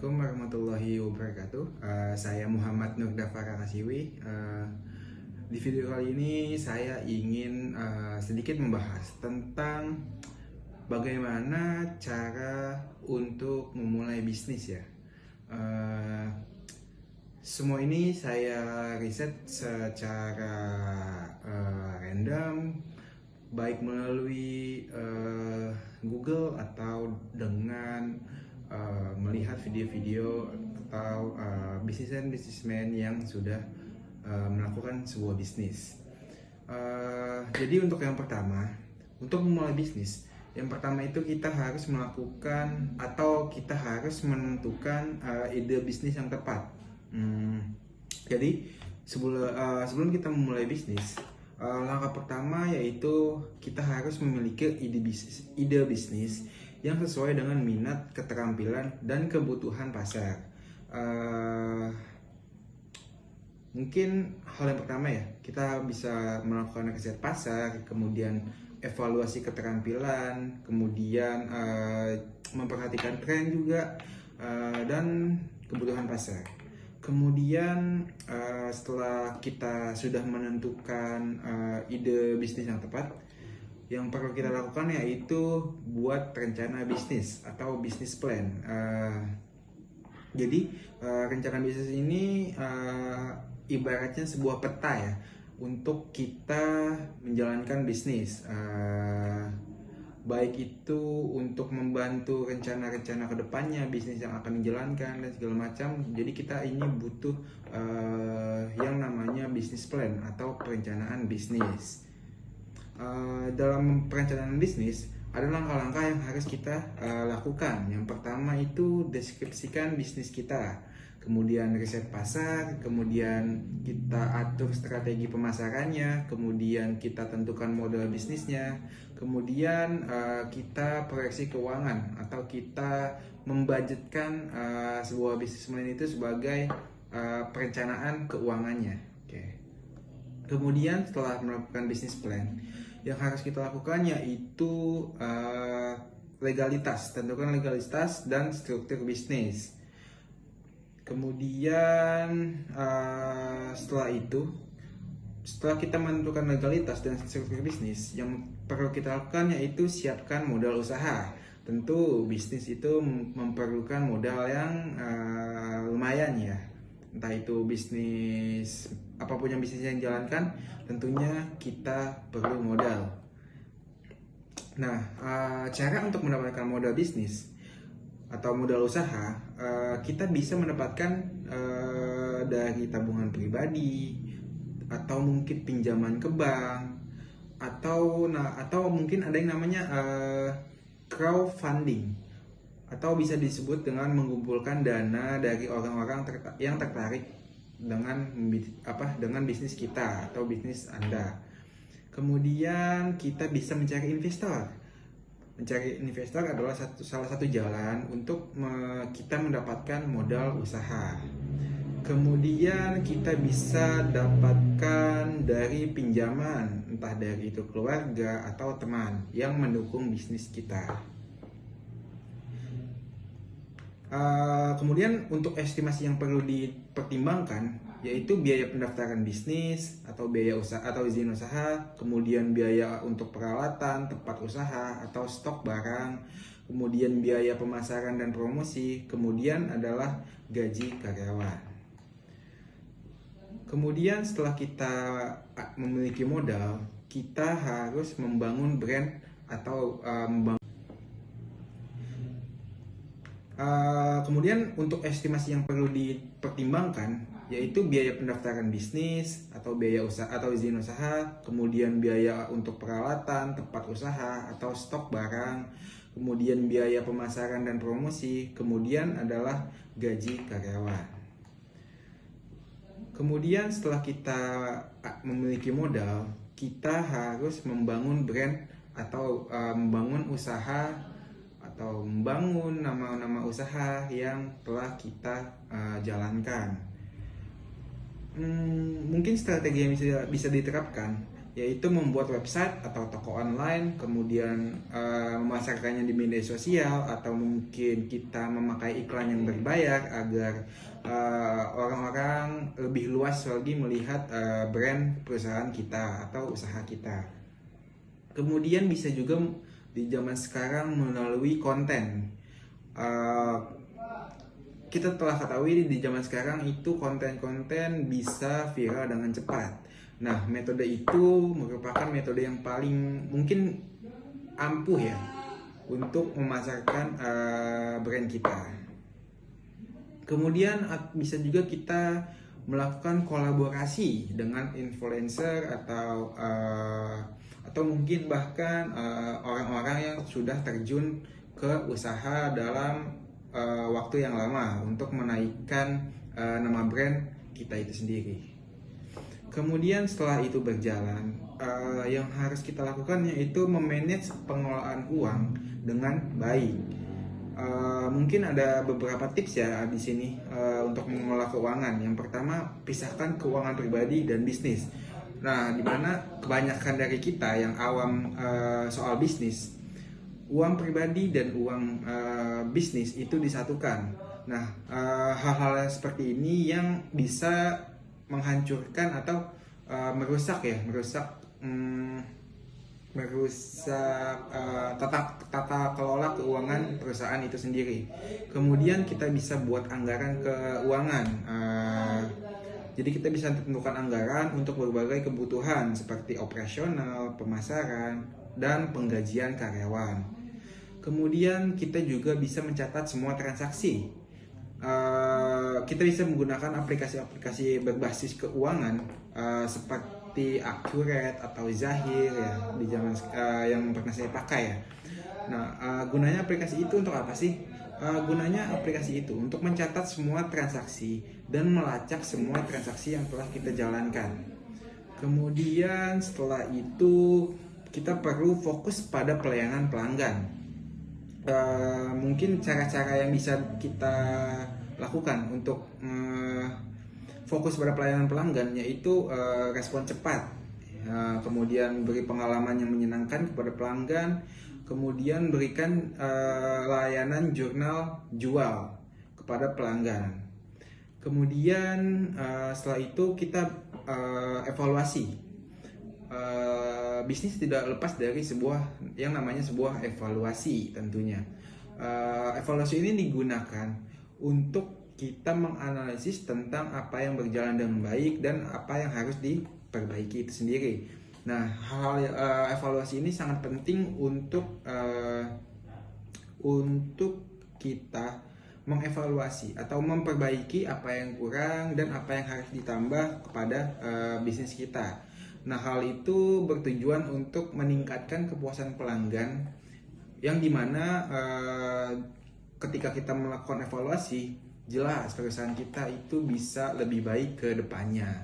Assalamualaikum warahmatullahi wabarakatuh. Saya Muhammad Nur Dafara Kasiwi. Di video kali ini saya ingin sedikit membahas tentang bagaimana cara untuk memulai bisnis ya. Semua ini saya riset secara random, baik melalui Google atau dengan melihat video-video atau bisnismen yang sudah melakukan sebuah bisnis. Jadi untuk yang pertama, untuk memulai bisnis, yang pertama itu kita harus melakukan atau kita harus menentukan ide bisnis yang tepat. Jadi sebelum kita memulai bisnis, langkah pertama yaitu kita harus memiliki ide bisnis yang sesuai dengan minat, keterampilan, dan kebutuhan pasar. Mungkin hal yang pertama ya, kita bisa melakukan riset pasar, kemudian evaluasi keterampilan, kemudian memperhatikan tren juga, dan kebutuhan pasar. Kemudian setelah kita sudah menentukan ide bisnis yang tepat, yang perlu kita lakukan yaitu buat rencana bisnis atau bisnis plan. Jadi rencana bisnis ini ibaratnya sebuah peta ya untuk kita menjalankan bisnis. Baik itu untuk membantu rencana-rencana kedepannya, bisnis yang akan dijalankan dan segala macam. Jadi kita ini butuh yang namanya bisnis plan atau perencanaan bisnis. Dalam perencanaan bisnis ada langkah-langkah yang harus kita lakukan. Yang pertama itu deskripsikan bisnis kita, kemudian riset pasar, kemudian kita atur strategi pemasarannya, kemudian kita tentukan model bisnisnya, kemudian kita proyeksi keuangan atau kita membudgetkan sebuah bisnis plan itu sebagai perencanaan keuangannya. Oke. Kemudian setelah melakukan bisnis plan, yang harus kita lakukan yaitu legalitas, tentukan legalitas dan struktur bisnis. Kemudian setelah kita menentukan legalitas dan struktur bisnis, yang perlu kita lakukan yaitu siapkan modal usaha. Tentu bisnis itu memerlukan modal yang lumayan ya. Entah itu bisnis, apapun yang bisnis yang dijalankan, tentunya kita perlu modal. Nah, cara untuk mendapatkan modal bisnis atau modal usaha, kita bisa mendapatkan dari tabungan pribadi, atau mungkin pinjaman ke bank, atau mungkin ada yang namanya crowdfunding, atau bisa disebut dengan mengumpulkan dana dari orang-orang yang tertarik dengan bisnis kita atau bisnis Anda. Kemudian kita bisa mencari investor. Mencari investor adalah salah satu jalan untuk kita mendapatkan modal usaha. Kemudian kita bisa dapatkan dari pinjaman, entah dari itu keluarga atau teman yang mendukung bisnis kita. Kemudian untuk estimasi yang perlu dipertimbangkan yaitu biaya pendaftaran bisnis atau biaya usaha atau izin usaha, kemudian biaya untuk peralatan, tempat usaha atau stok barang, kemudian biaya pemasaran dan promosi, kemudian adalah gaji karyawan. Kemudian setelah kita memiliki modal, kita harus membangun brand atau kemudian untuk estimasi yang perlu dipertimbangkan yaitu biaya pendaftaran bisnis atau biaya usaha atau izin usaha, kemudian biaya untuk peralatan, tempat usaha atau stok barang, kemudian biaya pemasaran dan promosi, kemudian adalah gaji karyawan. Kemudian setelah kita memiliki modal, kita harus membangun brand atau membangun usaha atau membangun nama-nama usaha yang telah kita jalankan. Mungkin strategi yang bisa diterapkan yaitu membuat website atau toko online, kemudian memasarkannya di media sosial, atau mungkin kita memakai iklan yang berbayar agar orang-orang lebih luas lagi melihat brand perusahaan kita atau usaha kita. Kemudian bisa juga di zaman sekarang melalui konten. Kita telah ketahui di zaman sekarang itu konten-konten bisa viral dengan cepat. Nah, metode itu merupakan metode yang paling mungkin ampuh ya untuk memasarkan brand kita. Kemudian bisa juga kita melakukan kolaborasi dengan influencer atau mungkin bahkan orang-orang yang sudah terjun ke usaha dalam waktu yang lama untuk menaikkan nama brand kita itu sendiri. Kemudian setelah itu berjalan, yang harus kita lakukan yaitu memanage pengelolaan uang dengan baik. Mungkin ada beberapa tips ya di sini untuk mengelola keuangan. Yang pertama, pisahkan keuangan pribadi dan bisnis. Nah, dimana kebanyakan dari kita yang awam soal bisnis, uang pribadi dan uang bisnis itu disatukan. Nah, hal-hal seperti ini yang bisa menghancurkan atau merusak tata kelola keuangan perusahaan itu sendiri. Kemudian kita bisa buat anggaran keuangan. Jadi kita bisa tentukan anggaran untuk berbagai kebutuhan seperti operasional, pemasaran, dan penggajian karyawan. Kemudian kita juga bisa mencatat semua transaksi. Kita bisa menggunakan aplikasi-aplikasi berbasis keuangan seperti Accurate atau Zahir ya di zaman yang pernah saya pakai ya. Nah, gunanya aplikasi itu untuk apa sih? Gunanya aplikasi itu untuk mencatat semua transaksi dan melacak semua transaksi yang telah kita jalankan. Kemudian setelah itu kita perlu fokus pada pelayanan pelanggan. Mungkin cara-cara yang bisa kita lakukan untuk fokus pada pelayanan pelanggan yaitu respon cepat, kemudian beri pengalaman yang menyenangkan kepada pelanggan, kemudian berikan layanan jurnal jual kepada pelanggan. Kemudian setelah itu kita evaluasi. Bisnis tidak lepas dari yang namanya sebuah evaluasi tentunya. Evaluasi ini digunakan untuk kita menganalisis tentang apa yang berjalan dengan baik dan apa yang harus diperbaiki itu sendiri. Nah, hal evaluasi ini sangat penting untuk kita mengevaluasi atau memperbaiki apa yang kurang dan apa yang harus ditambah kepada bisnis kita. Nah, hal itu bertujuan untuk meningkatkan kepuasan pelanggan yang dimana ketika kita melakukan evaluasi, jelas perusahaan kita itu bisa lebih baik ke depannya.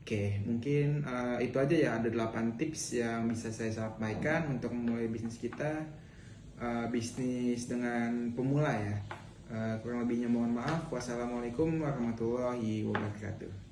Oke, mungkin itu aja ya, ada 8 tips yang bisa saya sampaikan untuk memulai bisnis kita, bisnis dengan pemula ya. Kurang lebihnya mohon maaf. Wassalamualaikum warahmatullahi wabarakatuh.